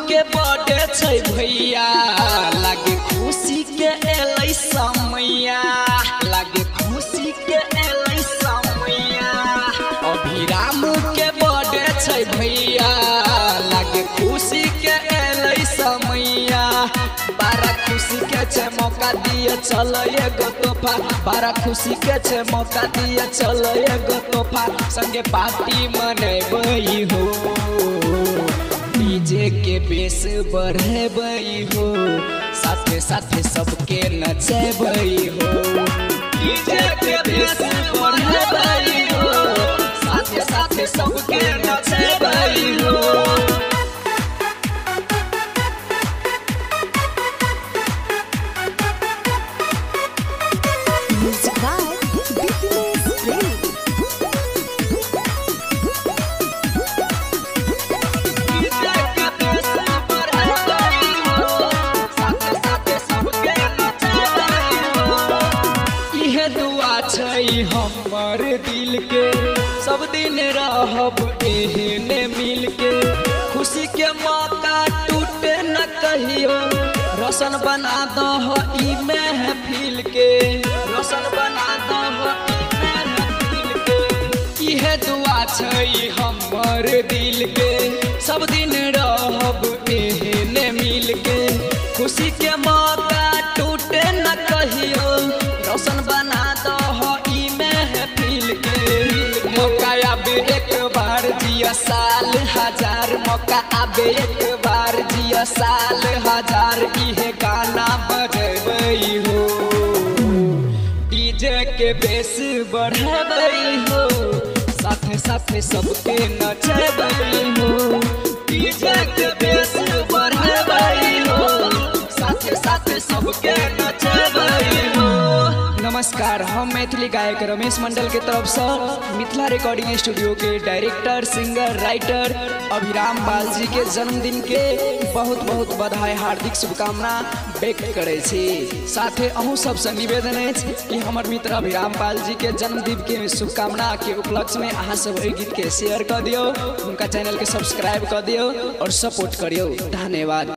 के बर्थडे छै भैया लागे खुशी के एलै समैया लागे खुशी के एलै समैया अभिराम के बर्थडे छै भैया लागे खुशी के एलै समैया बारा खुशी के छै मौका दिए चल एगो तोहफा बारा खुशी के छै मौका दिए चल एगो तोहफा संगे पार्टी मनेबै हो डीजे के बेस बढ़ेबै हो साथे साथे सबके नचेबै हो डीजे के बेस बढ़ेबै हो साथे साथे सबके नचेबै हो। हमर दिल के सब दिन रहब एहने मिल के खुशी के मौका टूटे न कहियो रोशन बना दह ई महफिल के रोशन बना दह ई महफिल के इहे दुआ छै हमर दिल के सब दिन रहब एहने मिल के खुशी के मौका टूटे न कहियो रोशन बना दह मौका आबे एक बार जिया साल हजार मौका आबे एक बार जिया साल हजार इहे गाना बजेबै हो डीजे के बेस बढ़ेबै हो साथे साथे सबके नचेबै हो डीजे के बेस बढ़ेबै हो साथे साथे सबके नचेबै हो। नमस्कार, हम मैथिली गायक रमेश मंडल के तरफ से मिथिला रिकॉर्डिंग स्टूडियो के डायरेक्टर सिंगर राइटर अभिराम बाल जी के जन्मदिन के बहुत बहुत बधाई हार्दिक शुभकामना व्यक्त करे छी। साथे अहूँ सबसे निवेदन है कि हमर मित्र अभिराम बाल जी के जन्मदिन के शुभकामना के उपलक्ष्य में अहाँ सब एहि गीत के शेयर कर दियो उनका चैनल के सब्सक्राइब कर दियो और सपोर्ट करियो। धन्यवाद।